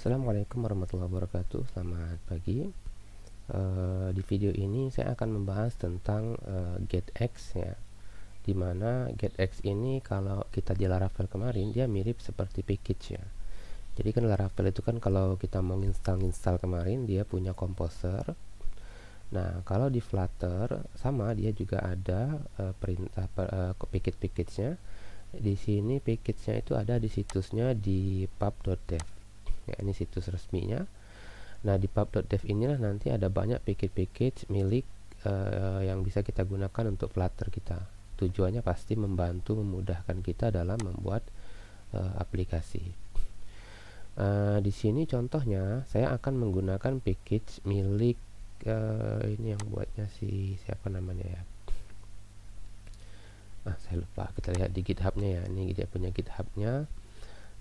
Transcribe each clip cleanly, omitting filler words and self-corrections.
Assalamualaikum warahmatullahi wabarakatuh. Selamat pagi. Di video ini saya akan membahas tentang getX ya. Dimana getX ini kalau kita di Laravel kemarin dia mirip seperti package ya. Jadi kan Laravel itu kan kalau kita mau install kemarin dia punya composer. Nah kalau di Flutter sama dia juga ada perintah package-nya. Di sini package-nya itu ada di situsnya di pub.dev. Ya, ini situs resminya. Nah, di pub.dev inilah nanti ada banyak package-package milik yang bisa kita gunakan untuk Flutter kita. Tujuannya pasti membantu memudahkan kita dalam membuat aplikasi. Di sini contohnya saya akan menggunakan package milik ini yang buatnya siapa namanya ya. Saya lupa. Kita lihat di GitHub-nya ya. Ini dia punya GitHub-nya.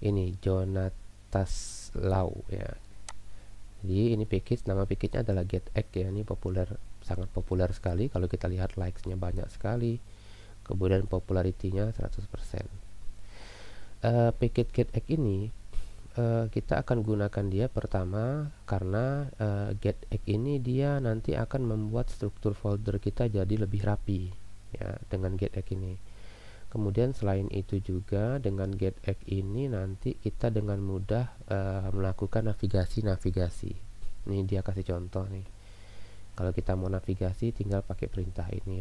Ini Jonataslau ya. Jadi ini nama package-nya adalah getX ya. Ini sangat populer sekali. Kalau kita lihat likes-nya banyak sekali. Kemudian popularity-nya 100%. Package getX ini kita akan gunakan dia pertama karena getX ini dia nanti akan membuat struktur folder kita jadi lebih rapi ya dengan getX ini. Kemudian selain itu juga dengan getX ini nanti kita dengan mudah melakukan navigasi. Ini dia kasih contoh nih. Kalau kita mau navigasi tinggal pakai perintah ini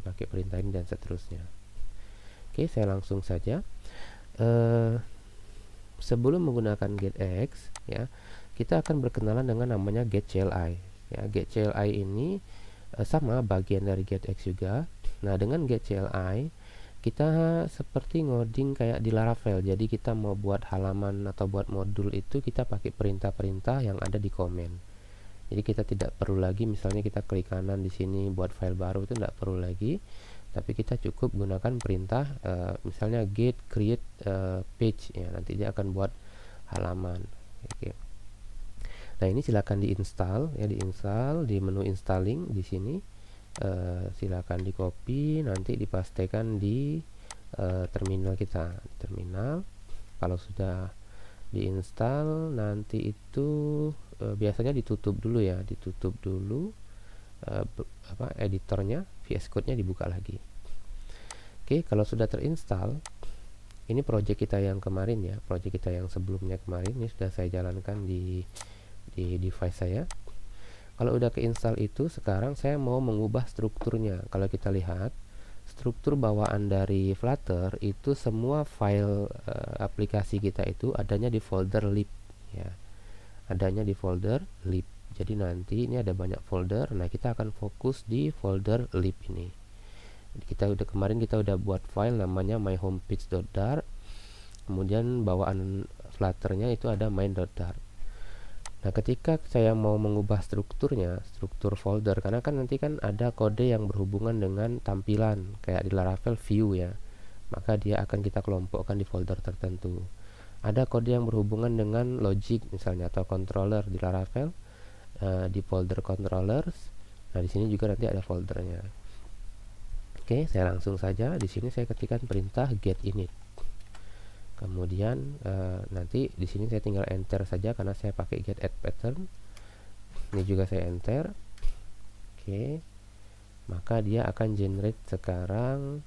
dan seterusnya. Oke, saya langsung saja. Sebelum menggunakan getX ya, kita akan berkenalan dengan namanya getCLI. Ya, getCLI ini sama bagian dari getX juga. Nah, dengan getCLI kita seperti ngoding kayak di Laravel. Jadi kita mau buat halaman atau buat modul itu kita pakai perintah-perintah yang ada di komen. Jadi kita tidak perlu lagi misalnya kita klik kanan di sini buat file baru, itu tidak perlu lagi. Tapi kita cukup gunakan perintah misalnya get create page ya, nanti dia akan buat halaman. Oke. Nah, ini silakan diinstal ya, di menu installing di sini. Silakan di copy, nanti dipastikan di terminal kita. Terminal kalau sudah diinstal nanti itu biasanya ditutup dulu ya, editornya, VS Code-nya dibuka lagi. Oke, kalau sudah terinstall, ini project kita yang kemarin ya, project kita yang sebelumnya kemarin ini sudah saya jalankan di device saya. Kalau udah keinstall itu, sekarang saya mau mengubah strukturnya. Kalau kita lihat, struktur bawaan dari Flutter itu semua file aplikasi kita itu adanya di folder lib ya. Adanya di folder lib. Jadi nanti ini ada banyak folder. Nah, kita akan fokus di folder lib ini. Kemarin kita udah buat file namanya myhomepage.dar. Kemudian bawaan Flutternya itu ada main.dar. Nah, ketika saya mau mengubah struktur folder, karena kan nanti kan ada kode yang berhubungan dengan tampilan, kayak di Laravel view ya, maka dia akan kita kelompokkan di folder tertentu. Ada kode yang berhubungan dengan logic misalnya atau controller di Laravel di folder controllers. Nah, di sini juga nanti ada foldernya. Oke, saya langsung saja di sini saya ketikkan perintah get init. Kemudian nanti di sini saya tinggal enter saja karena saya pakai get add pattern. Ini juga saya enter. Oke. Maka dia akan generate sekarang.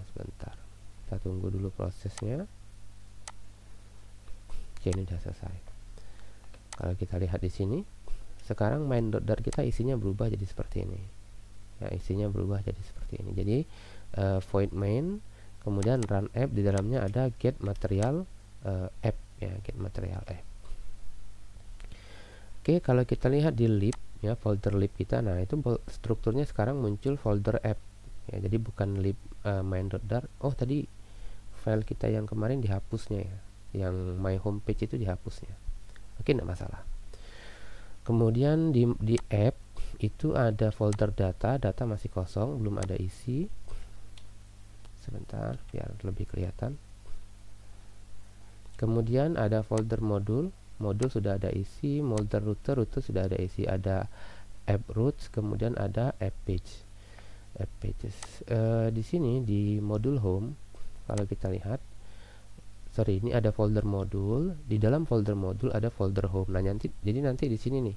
Sebentar. Kita tunggu dulu prosesnya. Oke, ini sudah selesai. Kalau kita lihat di sini, sekarang main.dar kita isinya berubah jadi seperti ini. Ya, isinya berubah jadi seperti ini. Jadi void main, kemudian run app, di dalamnya ada get material app ya, get material app. Oke, kalau kita lihat di lib ya, folder lib kita, nah itu strukturnya sekarang muncul folder app ya, jadi bukan lib main.dar. Oh, tadi file kita yang kemarin dihapusnya ya, yang my homepage itu dihapusnya. Oke, tidak masalah. Kemudian di app itu ada folder data masih kosong, belum ada isi. Sebentar biar lebih kelihatan. Kemudian ada folder modul sudah ada isi, folder router sudah ada isi, ada app routes, kemudian ada app pages. Di sini di modul home kalau kita lihat sorry, ini ada folder modul. Di dalam folder modul ada folder home. Nah, jadi nanti di sini nih,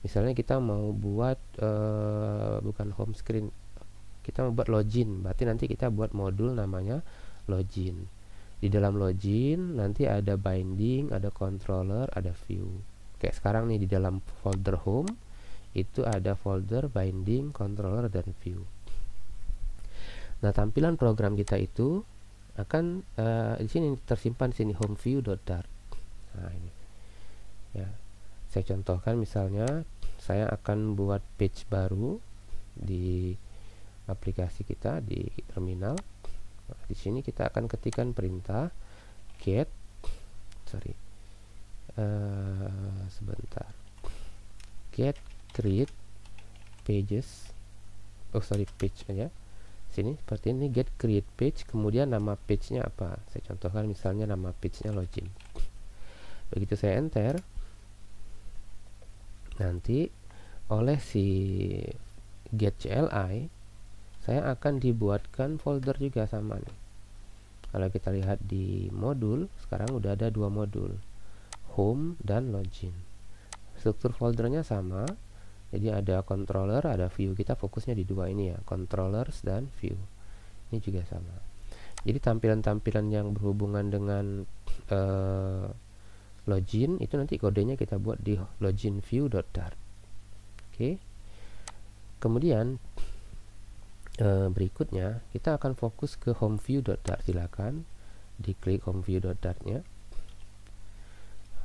misalnya kita mau buat bukan home screen, kita mau buat login, berarti nanti kita buat modul namanya login. Di dalam login nanti ada binding, ada controller, ada view. Kayak sekarang nih, di dalam folder home itu ada folder binding, controller, dan view. Nah, tampilan program kita itu akan di sini tersimpan di sini home view.dart. Nah, ini ya, saya contohkan, misalnya saya akan buat page baru di aplikasi kita di terminal. Nah, di sini kita akan ketikkan perintah get create pages, page aja. Sini seperti ini, get create page, kemudian nama page-nya apa, saya contohkan misalnya nama page-nya login. Begitu saya enter, nanti oleh si get CLI saya akan dibuatkan folder juga sama nih. Kalau kita lihat di modul, sekarang udah ada 2 modul, home dan login. Struktur foldernya sama, jadi ada controller, ada view. Kita fokusnya di 2 ini ya, controllers dan view. Ini juga sama. Jadi tampilan-tampilan yang berhubungan dengan login itu nanti kodenya kita buat di login view.dart. Oke. Kemudian berikutnya kita akan fokus ke home view.dart. Silakan diklik home view.dart-nya.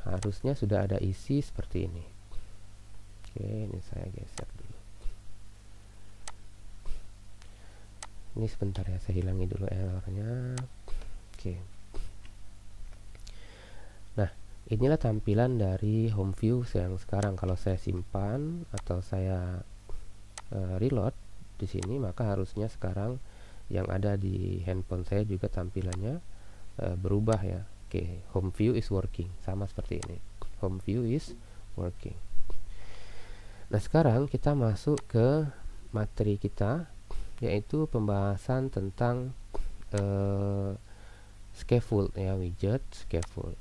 Harusnya sudah ada isi seperti ini. Oke, ini saya geser dulu. Ini sebentar ya, saya hilangi dulu errornya. Oke. Nah, inilah tampilan dari home view yang sekarang. Kalau saya simpan atau saya reload di sini, maka harusnya sekarang yang ada di handphone saya juga tampilannya berubah ya. Oke, home view is working, sama seperti ini. Home view is working. Nah, sekarang kita masuk ke materi kita, yaitu pembahasan tentang scaffold ya, widget scaffold.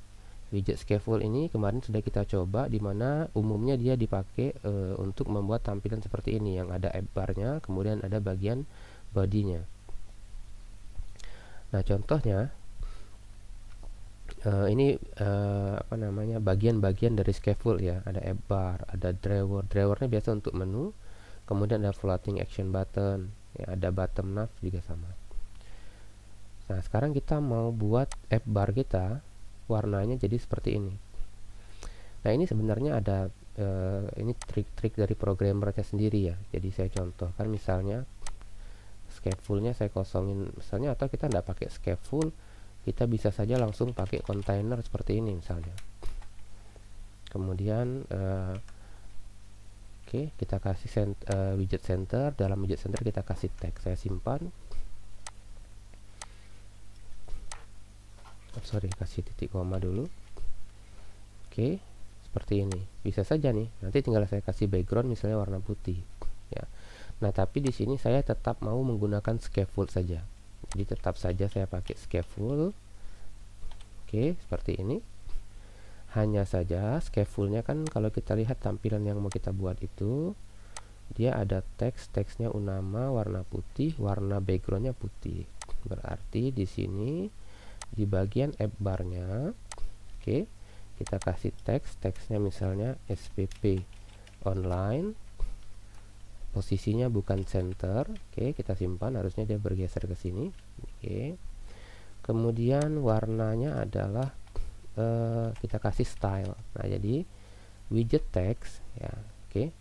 Widget scaffold ini kemarin sudah kita coba, di mana umumnya dia dipakai untuk membuat tampilan seperti ini, yang ada app bar-nya, kemudian ada bagian body-nya. Nah, contohnya ini apa namanya, bagian-bagian dari scaffold ya. Ada app bar, ada drawernya biasa untuk menu, kemudian ada floating action button ya, ada bottom nav juga sama. Nah, sekarang kita mau buat app bar kita warnanya jadi seperti ini. Nah, ini sebenarnya ada ini trik-trik dari programmernya sendiri ya. Jadi saya contohkan, misalnya scaffoldnya saya kosongin misalnya, atau kita tidak pakai scaffold, kita bisa saja langsung pakai container seperti ini misalnya. Kemudian oke, kita kasih widget center. Dalam widget center kita kasih tag. Saya simpan. Kasih titik koma dulu. Oke, seperti ini. Bisa saja nih. Nanti tinggal saya kasih background misalnya warna putih ya. Nah, tapi di sini saya tetap mau menggunakan scaffold saja. Jadi tetap saja saya pakai scaffold. Oke, seperti ini. Hanya saja scaffoldnya kan, kalau kita lihat tampilan yang mau kita buat itu, dia ada teksnya Unama warna putih, warna backgroundnya putih. Berarti di sini di bagian app bar-nya, oke, kita kasih teksnya misalnya SPP online, posisinya bukan center. Oke, kita simpan, harusnya dia bergeser ke sini. Oke, kemudian warnanya adalah kita kasih style. Nah, jadi widget text ya. Oke,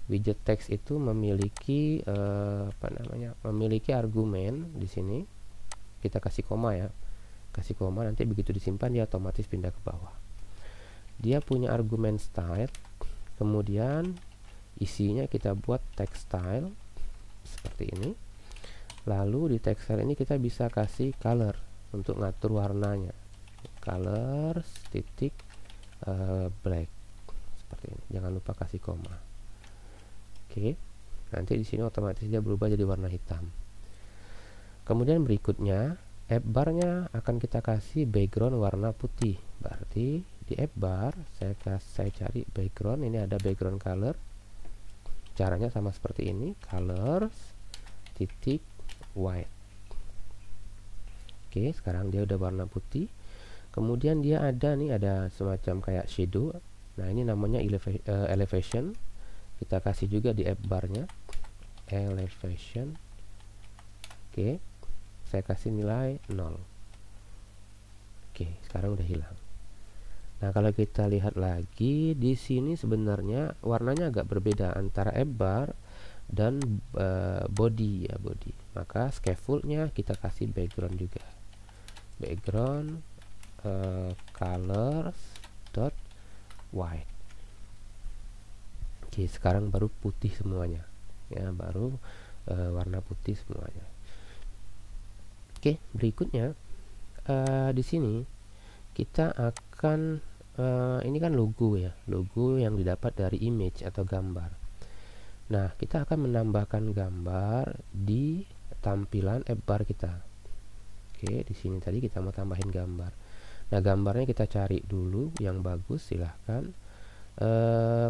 widget text itu memiliki memiliki argumen. Di sini kita kasih koma ya, kasih koma, nanti begitu disimpan dia otomatis pindah ke bawah. Dia punya argumen style, kemudian isinya kita buat text style seperti ini. Lalu di text style ini kita bisa kasih color untuk ngatur warnanya, color titik black seperti ini. Jangan lupa kasih koma. Oke, nanti di sini otomatis dia berubah jadi warna hitam. Kemudian berikutnya app barnya akan kita kasih background warna putih. Berarti di app bar saya cari background, ini ada background color. Caranya sama seperti ini, colors titik white. Oke, sekarang dia udah warna putih. Kemudian dia ada semacam kayak shadow. Nah, ini namanya elevation. Kita kasih juga di app barnya elevation. Oke, saya kasih nilai 0. Oke, sekarang udah hilang. Nah, kalau kita lihat lagi di sini sebenarnya warnanya agak berbeda antara app bar dan body ya, body. Maka scaffoldnya kita kasih background juga. Background colors dot white. Oke, sekarang baru putih semuanya. Ya, baru warna putih semuanya. Oke, berikutnya di sini kita akan ini kan logo ya, logo yang didapat dari image atau gambar. Nah, kita akan menambahkan gambar di tampilan app bar kita. Oke, di sini tadi kita mau tambahin gambar. Nah, gambarnya kita cari dulu yang bagus, silahkan.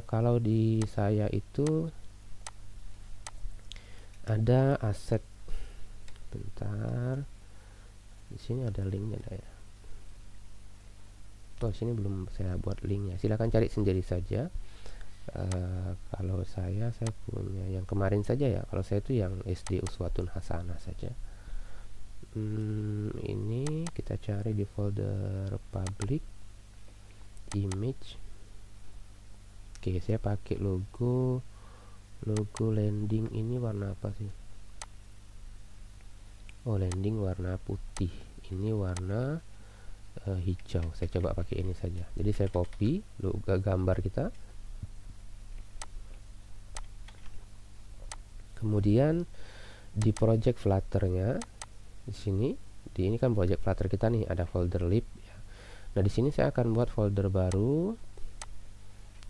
Kalau di saya itu ada aset. Bentar. Di sini ada linknya ya. Oh, sini belum saya buat linknya. Silahkan cari sendiri saja. Kalau saya punya yang kemarin saja ya. Kalau saya itu yang SD Uswatun Hasanah saja. Ini kita cari di folder public image. Oke, saya pakai logo landing. Ini warna apa sih? Oh, landing warna putih, ini warna hijau. Saya coba pakai ini saja. Jadi saya copy logo gambar kita, kemudian di project Flutter-nya di sini, ini kan project Flutter kita nih, ada folder lib ya. Nah, di sini saya akan buat folder baru,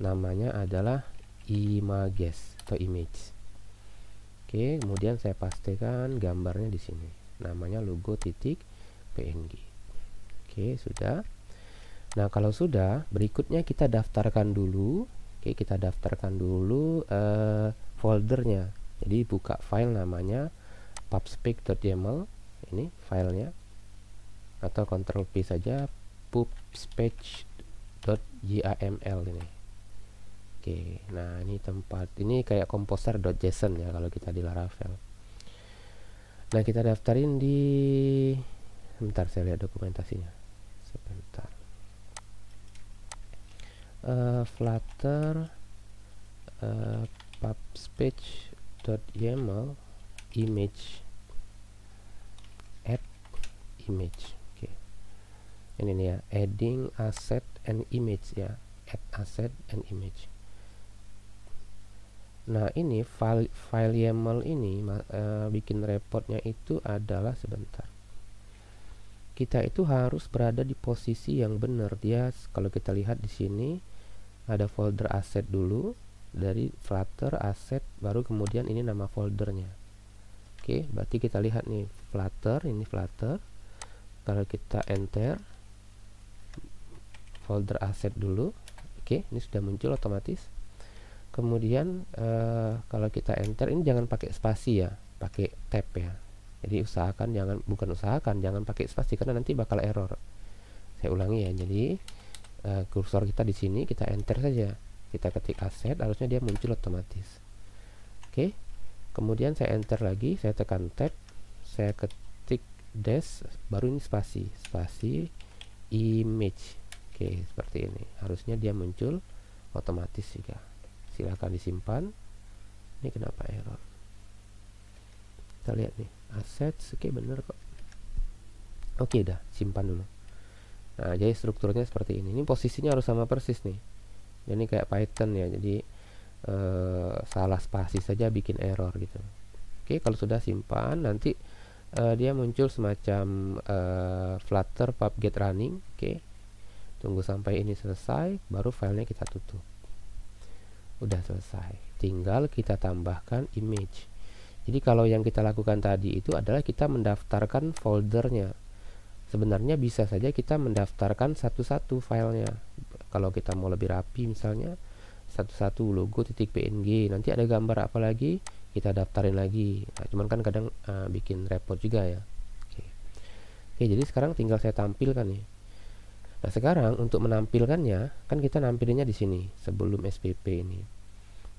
namanya adalah images atau image. Oke, kemudian saya pastikan gambarnya di sini, namanya logo.png. Oke, sudah. Nah, kalau sudah, berikutnya kita daftarkan dulu. Oke, kita daftarkan dulu foldernya. Jadi buka file namanya pubspec.yaml. Ini filenya, atau Ctrl P saja, pubspec.yaml ini. Oke, nah ini tempat, ini kayak composer.json ya kalau kita di Laravel. Nah, kita daftarin di, sebentar saya lihat dokumentasinya sebentar. Flutter pubspec.yaml image add image. Oke, ini nih ya, adding asset and image ya, add asset and image. Nah, ini file YAML ini bikin repotnya itu adalah, sebentar, kita itu harus berada di posisi yang benar. Dia, kalau kita lihat di sini ada folder asset dulu, dari Flutter asset, baru kemudian ini nama foldernya. Oke, berarti kita lihat nih Flutter, ini Flutter. Kalau kita enter folder asset dulu, oke, ini sudah muncul otomatis. Kemudian kalau kita enter, ini jangan pakai spasi ya, pakai tab ya. Jadi usahakan jangan pakai spasi, karena nanti bakal error. Saya ulangi ya. Jadi kursor kita di sini, kita enter saja, kita ketik aset, harusnya dia muncul otomatis. Oke, kemudian saya enter lagi, saya tekan tab, saya ketik dash, baru ini spasi image. Oke, seperti ini, harusnya dia muncul otomatis juga. Silahkan disimpan. Ini kenapa error? Kita lihat nih, assets, oke, bener kok. Oke, dah, simpan dulu. Nah, jadi strukturnya seperti ini. Ini posisinya harus sama persis nih. Jadi kayak Python ya, jadi salah spasi saja bikin error gitu. Oke, kalau sudah simpan, nanti dia muncul semacam Flutter pub get running. Oke, tunggu sampai ini selesai, baru filenya kita tutup. Udah selesai, tinggal kita tambahkan image. Jadi kalau yang kita lakukan tadi itu adalah kita mendaftarkan foldernya. sebenarnya bisa saja kita mendaftarkan satu-satu filenya. Kalau kita mau lebih rapi misalnya, satu-satu logo.png, nanti ada gambar apa lagi, kita daftarin lagi. Nah, cuman kan kadang bikin repot juga ya. Oke, jadi sekarang tinggal saya tampilkan nih. Nah, sekarang untuk menampilkannya, kan kita nampilinnya di sini sebelum SPP ini.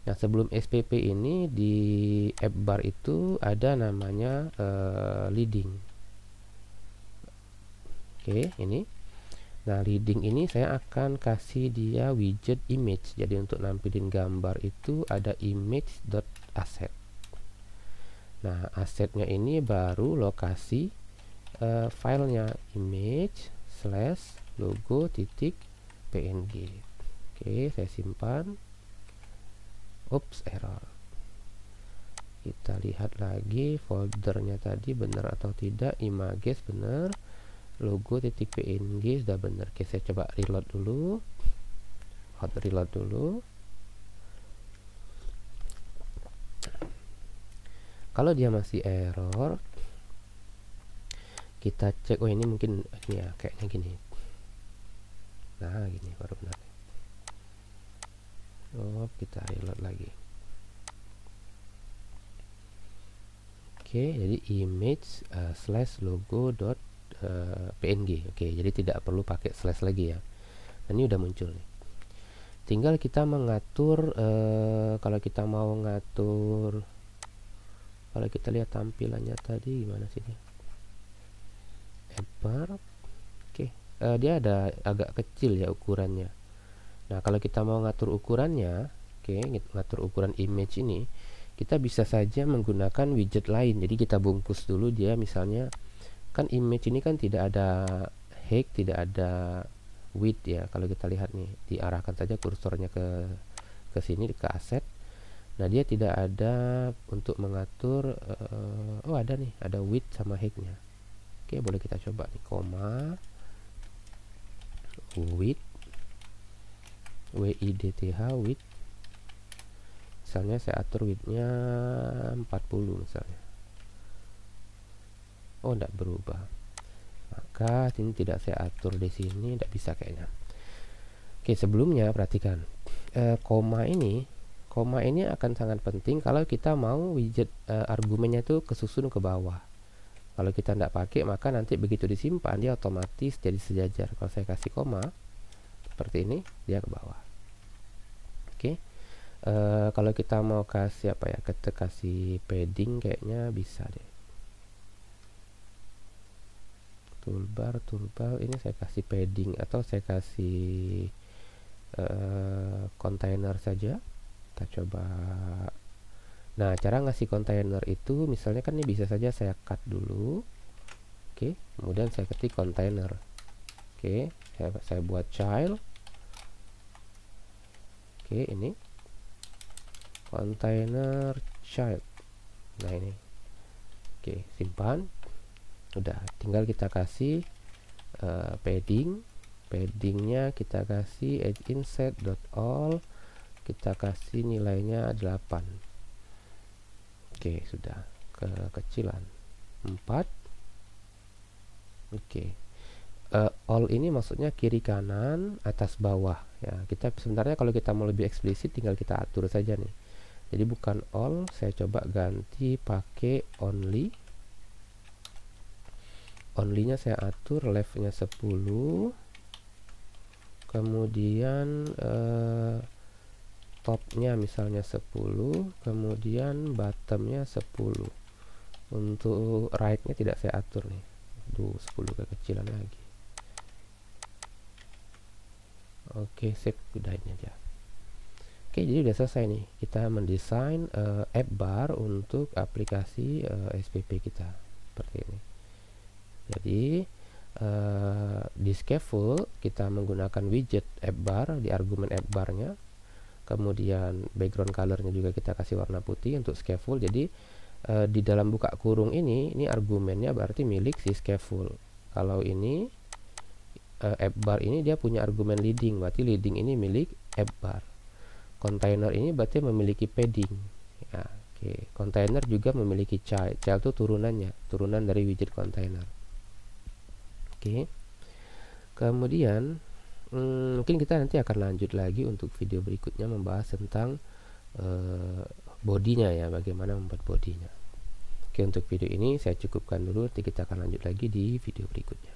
Nah, sebelum SPP ini di app bar itu ada namanya leading. Oke, ini. Nah, leading ini saya akan kasih dia widget image. Jadi untuk nampilin gambar itu ada image.asset. Nah, asetnya ini baru lokasi filenya image/logo.png. Oke, saya simpan. Ups, error. Kita lihat lagi foldernya tadi benar atau tidak. Images benar, logo.png sudah benar. Oke, saya coba reload dulu. Hot reload dulu. Kalau dia masih error, kita cek. Oh, ini mungkin ini ya, kayaknya gini. Nah, gini baru benar. Oh, kita reload lagi. Oke, jadi image/logo.png. Oke, jadi tidak perlu pakai slash lagi ya. Nah, ini udah muncul nih. Tinggal kita mengatur kalau kita mau ngatur, kalau kita lihat tampilannya tadi gimana sih dia? App bar. Oke, dia ada agak kecil ya ukurannya. Nah, kalau kita mau ngatur ukurannya, oke, ngatur ukuran image ini, kita bisa saja menggunakan widget lain. Jadi kita bungkus dulu dia, misalnya kan image ini kan tidak ada height, tidak ada width ya. Kalau kita lihat nih, diarahkan saja kursornya ke sini, ke aset. Nah, dia tidak ada untuk mengatur oh ada nih, ada width sama height-nya. Oke, boleh kita coba nih, koma width, width, width. Misalnya saya atur width-nya 40 misalnya. Oh, tidak berubah. Maka ini tidak saya atur di sini, tidak bisa kayaknya. Oke, sebelumnya perhatikan koma ini akan sangat penting kalau kita mau widget argumennya itu kesusun ke bawah. Kalau kita tidak pakai, maka nanti begitu disimpan dia otomatis jadi sejajar. Kalau saya kasih koma seperti ini, dia ke bawah. Oke. Kalau kita mau kasih apa ya, kita kasih padding kayaknya bisa deh. Toolbar ini saya kasih padding atau saya kasih kontainer saja. Kita coba. Nah, cara ngasih kontainer itu misalnya kan ini bisa saja saya cut dulu. Oke, kemudian saya ketik kontainer. Oke, saya buat child. Oke, ini container child. Nah, ini. Oke, simpan. Udah, tinggal kita kasih paddingnya kita kasih edge inset.all, kita kasih nilainya 8. Oke, sudah kekecilan 4. Oke, all ini maksudnya kiri kanan, atas bawah ya. Kita sebenarnya kalau kita mau lebih eksplisit tinggal kita atur saja nih. Jadi bukan all, saya coba ganti pakai only. Only-nya saya atur left-nya 10, kemudian top-nya misalnya 10, kemudian bottom-nya 10. Untuk right-nya tidak saya atur nih. 10 kekecilan lagi. Oke, sip, udah ini aja. Oke, jadi udah selesai nih. Kita mendesain app bar untuk aplikasi SPP kita seperti ini. Jadi di scaffold kita menggunakan widget app bar di argumen app barnya, kemudian background colornya juga kita kasih warna putih untuk scaffold. Jadi di dalam buka kurung ini argumennya berarti milik si scaffold. Kalau ini app bar ini dia punya argumen leading, berarti leading ini milik app bar. Container ini berarti memiliki padding ya. Oke, container juga memiliki child itu turunan dari widget container. Oke. Kemudian mungkin kita nanti akan lanjut lagi untuk video berikutnya membahas tentang bodinya ya, bagaimana membuat bodinya. Oke, untuk video ini saya cukupkan dulu, nanti kita akan lanjut lagi di video berikutnya.